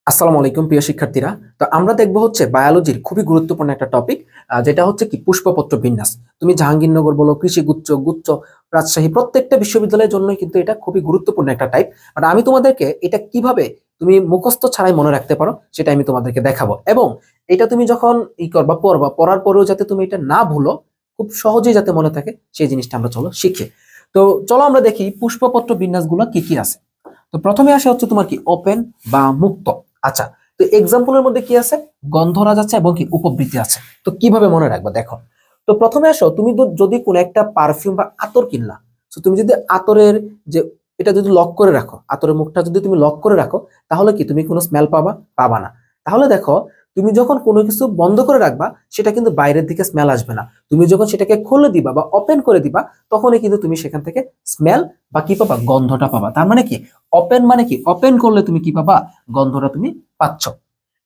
আসসালামু আলাইকুম প্রিয় শিক্ষার্থীরা। তো আমরা দেখব হচ্ছে বায়োলজির খুবই গুরুত্বপূর্ণ একটা টপিক, যেটা হচ্ছে কি পুষ্পপত্র বিন্যাস। তুমি জাহাঙ্গীরনগর বলো, কৃষি গুচ্ছ গুচ্ছ, রাজশাহী, প্রত্যেকটা বিশ্ববিদ্যালয়ের জন্য কিন্তু এটা খুবই গুরুত্বপূর্ণ একটা টাইপ। বাট আমি তোমাদেরকে এটা কিভাবে তুমি মুখস্থ ছাড়াই মনে রাখতে পারো সেটা আমি তোমাদেরকে দেখাবো, এবং এটা তুমি যখন করবা পড়বা, পড়ার পরেও যাতে তুমি এটা না ভুলো, খুব সহজেই যাতে মনে থাকে সেই জিনিসটা আমরা চলো শিখি। তো চলো আমরা দেখি পুষ্পপত্র বিন্যাসগুলো কি কি আছে। তো প্রথমে আসে হচ্ছে তোমার কি ওপেন বা মুক্ত। আচ্ছা, তো এক্সাম্পলের মধ্যে কি আছে? গন্ধরাজ আছে এবং কি উপবৃত্তি আছে। তো কিভাবে মনে রাখবা দেখো। তো প্রথমে আসো, তুমি তো যদি কোনো একটা পারফিউম বা আতর কিনলা, তো তুমি যদি আতরের যে এটা যদি লক করে রাখো, আতরের মুখটা যদি তুমি লক করে রাখো, তাহলে কি তুমি কোনো স্মেল পাবা না। তাহলে দেখো, তুমি যখন কোনো কিছু বন্ধ করে রাখবা, সেটা কিন্তু বাইরের দিকে স্মেল আসবে না। তুমি যখন সেটাকে খুলে দিবা বা ওপেন করে দিবা, তখনই কিন্তু তুমি সেখান থেকে স্মেল বা কি পাবা, গন্ধটা পাবা। তার মানে কি, ওপেন মানে কি, ওপেন করলে তুমি কি পাবা, গন্ধটা তুমি পাচ্ছ।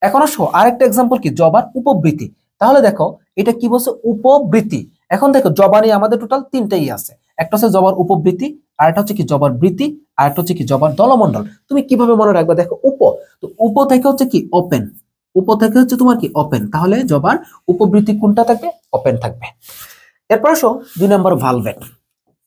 এখন আসো আরেকটা এক্সাম্পল, কি জবার উপবৃত্তি। তাহলে দেখো, এটা কি বলছে, উপবৃত্তি। এখন দেখো, জবা নিয়ে আমাদের টোটাল তিনটাই আছে। একটা হচ্ছে জবার উপবৃত্তি, আরেকটা হচ্ছে কি জবার বৃত্তি, আরেকটা হচ্ছে কি জবার দলমন্ডল। তুমি কিভাবে মনে রাখবে দেখো, তো উপ থেকে হচ্ছে কি ওপেন, উপ থেকে হচ্ছে তোমার কি ওপেন, তাহলে জবার উপবৃত্তি কোনটা থাকবে, ওপেন থাকবে। এরপর আসো 2 নম্বর, ভালভেট।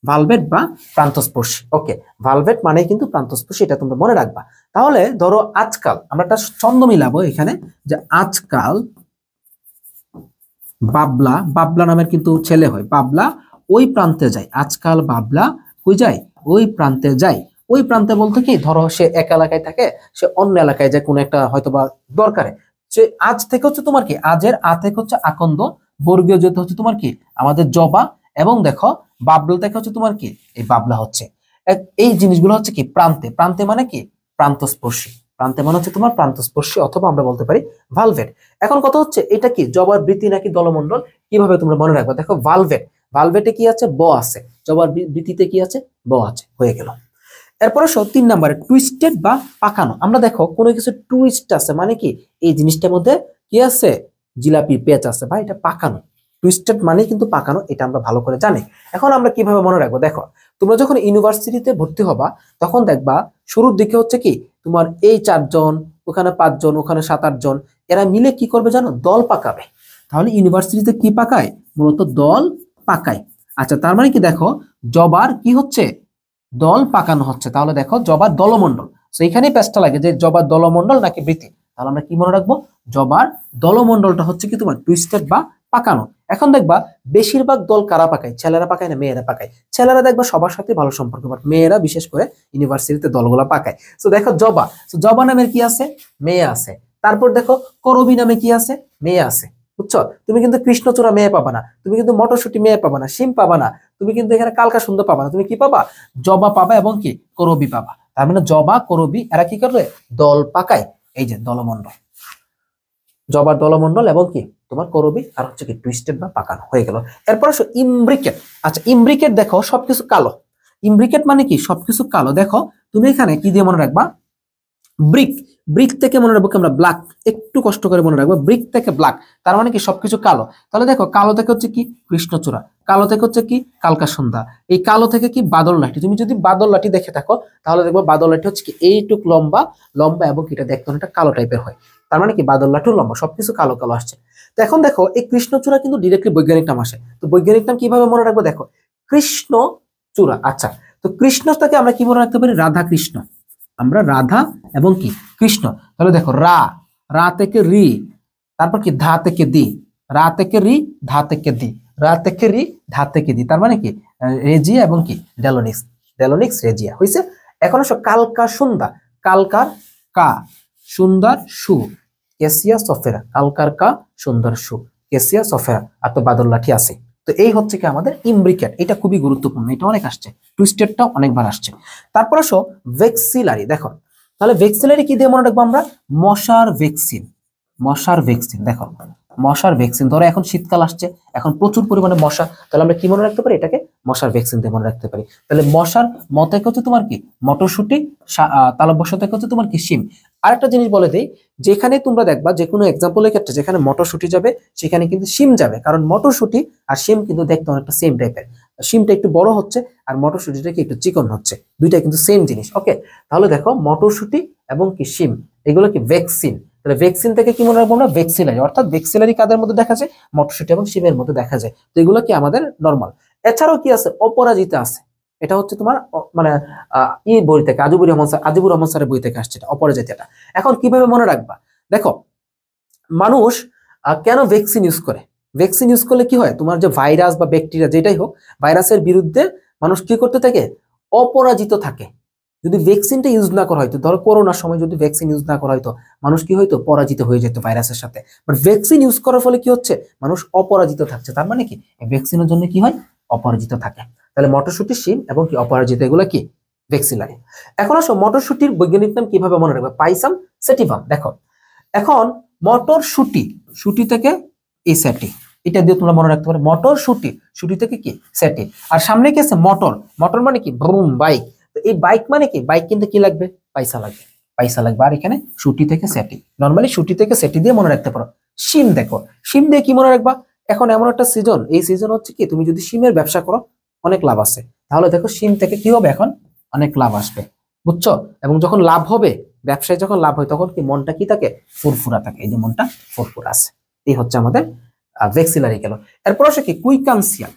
ভালভেট বা প্রান্তস্পর্শী। ওকে, ভালভেট মানে কিন্তু প্রান্তস্পর্শী, এটা তোমরা মনে রাখবা। তাহলে ধরো আজকাল, আমরা একটা ছন্দ মিলাবো এখানে, যে আজকাল বাবলা, বাবলা নামের কিন্তু ছেলে হয়, বাবলা ওই প্রান্তে যায়। আজকাল বাবলা কই যায়, ওই প্রান্তে যায়। ওই প্রান্তে বলতে কি, ধরো সে এক এলাকায় থাকে, সে অন্য এলাকায় যায় কোনো একটা হয়তোবা দরকারে। সে আজ থেকে হচ্ছে তোমার কি, আজের আ থেকে হচ্ছে আকন্দ, বর্গীয় যেতে হচ্ছে তোমার কি আমাদের জবা, এবং দেখো বাবলা থেকে হচ্ছে তোমার কি এই বাবলা হচ্ছে। এই জিনিসগুলো হচ্ছে কি প্রান্তে, প্রান্তে মানে কি প্রান্তস্পর্শী, প্রান্তে মানে হচ্ছে তোমার প্রান্তস্পর্শী, অথবা আমরা বলতে পারি ভালভেট। এখন কথা হচ্ছে, এটা কি জবার বৃত্তি নাকি দলমন্ডল, কিভাবে তোমরা মনে রাখবে দেখো। ভালভেট, ভালভেটে কি আছে, ব আছে। জবার বৃত্তিতে কি আছে, ব আছে, হয়ে গেল। এরপরে 3 নম্বরে টুইস্টেড বা পাকানো। আমরা দেখো কোনো কিছু টুইস্ট আছে মানে কি, এই জিনিসটার মধ্যে কি আছে, জিলাপি পেঁচ আছে, বা এটা পাকানো। টুইস্টেড মানে কিন্তু পাকানো, এটা আমরা ভালো করে জানি। এখন আমরা কিভাবে মনে রাখবো দেখো, তোমরা যখন ইউনিভার্সিটিতে ভর্তি হবা, তখন দেখবা শুরুর দিকে হচ্ছে কি তোমার এই 4 জন, ওখানে 5 জন, ওখানে 7-8 জন, এরা মিলে কি করবে জানো, দল পাকাবে। তাহলে ইউনিভার্সিটিতে কি পাকায়, মূলত দল পাকায়। আচ্ছা, তার মানে কি দেখো, জবার কি হচ্ছে, দল পাকানো হচ্ছে। তাহলে দেখো জবার দলমন্ডল, তো এখানেই পেঁচটা লাগে যে জবার দলমন্ডল নাকি বৃত্তি। তাহলে আমরা কি মনে রাখবো, জবার দলমন্ডলটা হচ্ছে কি তোমার টুইস্টেড বা পাকানো। এখন দেখবা বেশিরভাগ দল কারা পাকায়, ছেলেরা পাকায় না মেয়েরা পাকায়? ছেলেরা দেখবা সবার সাথে ভালো সম্পর্ক, বাট মেয়েরা বিশেষ করে ইউনিভার্সিটিতে দলগুলা পাকায়। তো দেখো জবা, তো জবা নামের কি আছে, মেয়ে আছে। তারপর দেখো করবী নামে কি আছে, মেয়ে আছে। বুঝছো? তুমি কিন্তু কৃষ্ণচূড়া মেয়ে পাবা না, তুমি কিন্তু মটরশুটি মেয়ে পাবা না, শিম পাবা না, তুমি কিন্তু এখানে কালকা সুন্দর পাবা না। তুমি কি পাবা, জবা পাবা এবং কি করবী পাবা। তার মানে জবা করবী এরা কি করবে, দল পাকায়। এই যে দলমন্ডল, জবার দলমন্ডল এবং কি তোমার করবী, আর হচ্ছে কি টুইস্টেড বা পাকানো, হয়ে গেল। এরপর আসো ইমব্রিকেট। আচ্ছা, ইমব্রিকেট দেখো সবকিছু কালো। ইমব্রিকেট মানে কি সবকিছু কালো। দেখো তুমি এখানে কি দিয়ে মনে রাখবা, ব্রিক, ব্রিক থেকে মনে রাখবো কি আমরা, ব্ল্যাক। একটু কষ্ট করে মনে রাখবো, ব্রিক থেকে ব্ল্যাক, তার মানে কি সবকিছু কালো। তাহলে দেখো কালো থেকে হচ্ছে কি কৃষ্ণচূড়া, কালো থেকে হচ্ছে কি কালকা সন্ধ্যা, এই কালো থেকে কি বাদল লাঠি। তুমি যদি বাদল লাঠি দেখে থাকো, তাহলে দেখবো বাদল লাঠি হচ্ছে কি এইটুক লম্বা লম্বা, এবং এটা দেখতে অনেকটা কালো টাইপের হয়। তার মানে কি বাদল লাঠিও লম্বা, সবকিছু কালো কালো আসছে। তো এখন দেখো, এই কৃষ্ণচূড়া কিন্তু ডিরেক্টলি বৈজ্ঞানিক নাম আসে। তো বৈজ্ঞানিক নাম কিভাবে মনে রাখবো দেখো, কৃষ্ণচূড়া। আচ্ছা, তো কৃষ্ণটাকে আমরা কি মনে রাখতে পারি, রাধা কৃষ্ণ। আমরা রাধা এবং কি কৃষ্ণ। তাহলে দেখো রা, রা থেকে রি, তারপর কি ধা থেকে দি, রা থেকে রি, ধা থেকে দি, রা থেকে রি, ধা থেকে দি। তার মানে কি রেজিয়া এবং কি ডেলোনিক্স, ডেলোনিক্স রেজিয়া হয়েছে। এখন আসো কালকা সুন্দা, কালকার কা, সুন্দর সু, কেসিয়া সফেরা, কালকার কা, সুন্দর সু, কেসিয়া সফেরা। আর তো বাদল লাঠি আছে। তো এই হচ্ছে কি আমাদের ইমব্রিকেট, এটা খুবই গুরুত্বপূর্ণ, এটা অনেক আসছে, টুইস্টেডটাও অনেকবার আসছে। তারপর আসো ভেক্সিলারি। দেখো, তাহলে ভেক্সিলারি কি দিয়ে মনে রাখবো আমরা, মশার ভ্যাকসিন, মশার ভ্যাকসিন। দেখো মশার ভ্যাকসিন, ধরো এখন শীতকাল আসছে, এখন প্রচুর পরিমাণে মশা, তাহলে আমরা কি মনে রাখতে পারি, এটাকে মশার ভ্যাকসিন দিয়ে মনে রাখতে পারি। তাহলে মশার মতে হচ্ছে তোমার কি মটরশুটি, তালব্য থেকে হচ্ছে তোমার কি শিম। আরেকটা জিনিস বলে দেই, যেখানে তোমরা দেখবা যে কোনো এক্সাম্পলের ক্ষেত্রে যেখানে মটরশুটি যাবে, সেখানে কিন্তু শিম যাবে, কারণ মটরশুটি আর শিম কিন্তু দেখতে অনেকটা সেম টাইপের। শিমটা একটু বড় হচ্ছে, আর মটরশুটিটা কি একটু চিকন হচ্ছে, দুইটা কিন্তু সেম জিনিস। ওকে, তাহলে দেখো মটরশুটি এবং কি শিম, এগুলো কি ভ্যাকসিন। তাহলে ভ্যাকসিন থেকে কি মনে রাখবো আমরা, ভ্যাক্সিলারি, অর্থাৎ ভ্যাক্সিলারি কাদের মধ্যে দেখা যায়, মটরশুঁটি এবং শিমের মধ্যে দেখা যায়। তো এগুলো কি আমাদের নরমাল। এছাড়াও কি আছে, অপরাজিতা আছে। এটা হচ্ছে তোমার মানে বই থেকে আজিবুর রহমান স্যারের বই থেকে আসছে এটা, অপরাজিতাটা। এখন কিভাবে মনে রাখবা, দেখো মানুষ কেন ভ্যাকসিন ইউজ করে, ভ্যাকসিন ইউজ করলে কি হয়, তোমার যে ভাইরাস বা ব্যাকটেরিয়া যেটাই হোক, ভাইরাসের বিরুদ্ধে মানুষ কি করতে থাকে, অপরাজিত থাকে। যদি ভ্যাকসিনটা ইউজ না করা হয়তো, ধরো করোনার সময় যদি ভ্যাকসিন ইউজ না করা হয়তো, মানুষ কি হয়তো, পরাজিত হয়ে যেত ভাইরাসের সাথে। বাট ভ্যাকসিন ইউজ করার ফলে কি হচ্ছে, মানুষ অপরাজিত থাকছে। তার মানে কি, ভ্যাকসিনের জন্য কি হয়, অপরাজিত থাকে। তাহলে মটরশুঁটি, শিম এবং কি অপরাজিত, এগুলো কি ভ্যাক্সিলারি। এখন আসো মটরশুঁটির বৈজ্ঞানিক নাম কিভাবে মনে রাখবে, পাইসাম সেটিভাম। দেখো এখন মটরশুঁটি, শুঁটি থেকে এই সেটি, এটা দিয়ে তোমরা মনে রাখতে পারো, মটরশুঁটি, শুঁটি থেকে কি সেটি। আর সামনে কি আছে, মোটর, মোটর মানে কি ব্রুম, বাইক। তো এই বাইক মানে কি, বাইক কিন্তু কি লাগবে, পয়সা লাগবে, পয়সা লাগবে। আর এখানে শুঁটি থেকে সেটি, নর্মালি শুঁটি থেকে সেটি দিয়ে মনে রাখতে পারো। শিম, দেখো শিম দিয়ে কি মনে রাখবা, এখন এমন একটা সিজন, এই সিজন হচ্ছে কি, তুমি যদি শিমের ব্যবসা করো অনেক লাভ আছে, তাহলে দেখো শিম থেকে কি হবে, এখন অনেক লাভ আসবে, বুঝছো। এবং যখন লাভ হবে, ব্যবসায় যখন লাভ হয়, তখন কি মনটা কি থাকে, ফুরফুরা থাকে। এই যে মনটা ফুরফুরা আছে, এই হচ্ছে আমাদের ভ্যাক্সিলারি গেল। এরপর আসে কি, কুইকানসিয়াল,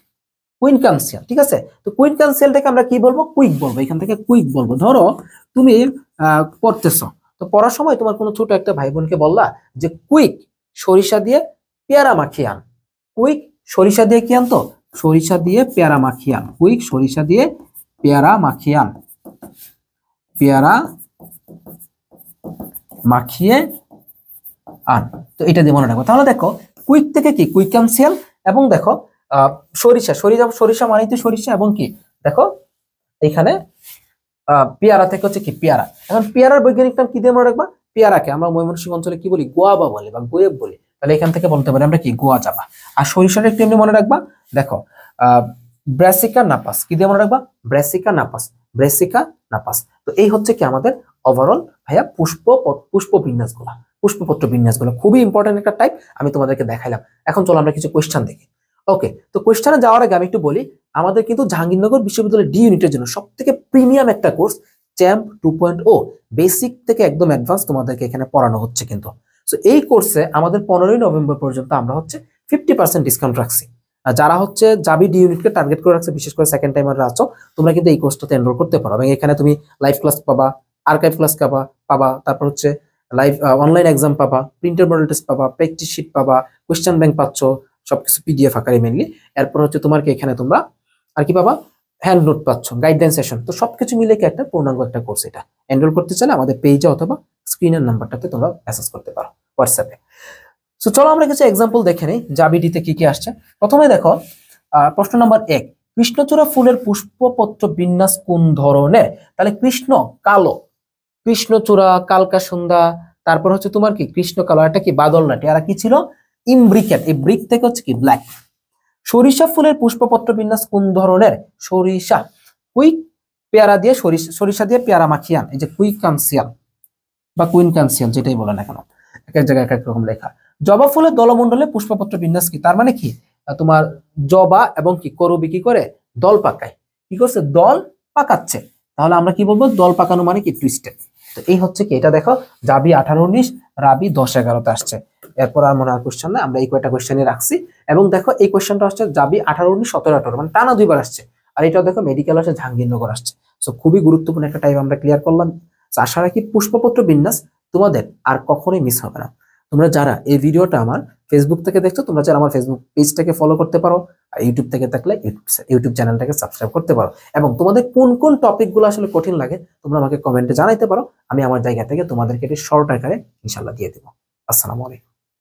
কুইনকানসিয়াল, ঠিক আছে। তো কুইনকানসিয়ালটাকে আমরা কি বলবো, কুইক বলবো, এখান থেকে কুইক বলবো। ধরো তুমি পড়তেছো, তো পড়ার সময় তোমার কোনো ছোট একটা ভাই বোনকে বললা যে কুইক সরিষা দিয়ে পেয়ারা মাখিয়ে আন, কুইক সরিষা দিয়ে কি আনতো, সরিষা দিয়ে পেয়ারা মাখিয়ে আন, কুইক সরিষা দিয়ে পেয়ারা মাখিয়ে আন, পেয়ারা মাখিয়ে আন। তো এটা দিয়ে মনে রাখবো। তাহলে দেখো কুইক থেকে কি, কুইকানসিয়াল, এবং দেখো সরিষা, সরিষা মানে তো সরিষা, এবং কি দেখো এইখানে পেয়ারা থেকে হচ্ছে কি, পেয়ারা। এখন পেয়ারার বৈজ্ঞানিক নাম কি দিয়ে মনে রাখবা, পেয়ারাকে আমরা ময়মনসিংহ অঞ্চলে কি বলি, গোয়াবা বলে বা গোয়েব বলি। তাহলে এখান থেকে বলতে পারি আমরা কি, গোয়া যাবা। আর সরিষাটা একটু এমনি মনে রাখবা, দেখো ব্রাসিকা নাপাস, কি দিয়ে মনে রাখবা, ব্রাসিকা নাপাস, ব্রাসিকা নাপাস। তো এই হচ্ছে কি আমাদের ওভারঅল ভাইয়া পুষ্প বিন্যাসগুলা, পুষ্পপত্র বিন্যাসগুলো খুবই ইম্পর্টেন্ট একটা টাইপ, আমি তোমাদেরকে দেখাইলাম। এখন চলো আমরা কিছু কোয়েশ্চেন দেখি। ওকে, তো কোয়েশ্চেনে যাওয়ার আগে আমি একটু বলি, আমাদের কিন্তু জাহাঙ্গীরনগর বিশ্ববিদ্যালয়ের ডি ইউনিটের জন্য সব থেকে প্রিমিয়াম একটা কোর্স চ্যাম্প 2.0, বেসিক থেকে একদম অ্যাডভান্স তোমাদেরকে এখানে পড়ানো হচ্ছে কিন্তু। সো এই কোর্সে আমাদের 15ই নভেম্বর পর্যন্ত আমরা হচ্ছে 50% ডিসকাউন্ট রাখছি। আর যারা হচ্ছে জাবি ডি ইউনিটকে টার্গেট করে রাখছে, বিশেষ করে সেকেন্ড টাইমাররা আছো, তোমরা কিন্তু এই কোর্সটাতে এনরোল করতে পারো। এবং এখানে তুমি লাইভ ক্লাস পাবা, আর্কাইভ ক্লাস পাবা, তারপর হচ্ছে লাইভ অনলাইন এক্সাম পাবা, প্রিন্টেড মডেল টেস্ট পাবা, প্র্যাকটিস শিট পাবা, কোয়েশ্চেন ব্যাংক পাচ্ছ, সবকিছু পিডিএফ আকারে মেনলি। এরপর হচ্ছে তোমার কি এখানে তোমরা আর কি পাবা, হ্যান্ড নোট পাচ্ছ, গাইডলাইন সেশন। তো সবকিছু মিলে কি একটা পূর্ণাঙ্গ একটা কোর্স। এটা এনরোল করতে চাইলে আমাদের পেজে অথবা স্ক্রিনের নাম্বারটাতে তোমরা মেসেজ করতে পারো হোয়াটসঅ্যাপে। সো চলো আমরা কিছু এক্সাম্পল দেখে নেই জাবিডিতে কি কি আসছে। প্রথমে দেখো প্রশ্ন নাম্বার 1, কৃষ্ণচূড়া ফুলের পুষ্পপত্র বিন্যাস কোন ধরনের। তাহলে কৃষ্ণ কালো, কৃষ্ণচূড়া, কালকা সন্ধ্যা, তারপর হচ্ছে তোমার কি কৃষ্ণ কালো, এটা কি বাদল নাটি, আর কি ছিল ইমব্রিকেট, এই ব্রিক থেকে হচ্ছে কি ব্ল্যাক। সরিষা ফুলের পুষ্পপত্র বিন্যাস কোন ধরনের, সরিষা, কুইক পেয়ারা দিয়ে সরিষা দিয়ে পেয়ারা মাখিয়ান, এই যে কুইকানসিয়াল বা কুইনকানসিয়াল যেটাই বলে না কেন, এক এক জায়গায় এক এক রকম লেখা। জবা ফুলের দলমণ্ডলে পুষ্পপত্র বিন্যাস কি, তার মানে কি তোমার জবা এবং কি করবি কি করে, দল পাকায়, কি করছে, দল পাকাচ্ছে। তাহলে আমরা কি বলবো, দল পাকানো মানে কি টুইস্টেড। তো এই হচ্ছে কি, এটা দেখো জাবি 18-19, রাবি 10-11তে আসছে। এরপর আর মনে হয় কোশ্চেন না, আমরা এই কয়টা কোশ্চেনই রাখছি। এবং দেখো এই কোশ্চেনটা আসছে জাবি 18-19, 17-18, মানে টানা 2বার আসছে। আর এটাও দেখো মেডিকেল আসছে, জাহাঙ্গীরনগর আসছে। সো খুবই গুরুত্বপূর্ণ একটা টাইপ আমরা ক্লিয়ার করলাম। আশা রাখি পুষ্পপত্র বিন্যাস তোমাদের আর কখনোই মিস হবে না। তোমরা যারা এই ভিডিওটা আমার ফেসবুক থেকে দেখছো, তোমরা যারা আমার ফেসবুক পেজটাকে ফলো করতে পারো, আর ইউটিউব থেকে থাকলে ইউটিউব চ্যানেলটাকে সাবস্ক্রাইব করতে পারো। এবং তোমাদের কোন কোন টপিকগুলো আসলে কঠিন লাগে তোমরা আমাকে কমেন্টে জানাইতে পারো, আমি আমার জায়গা থেকে তোমাদেরকে এটি শর্ট আকারে ইনশাল্লাহ দিয়ে দেবো। আসসালামু আলাইকুম।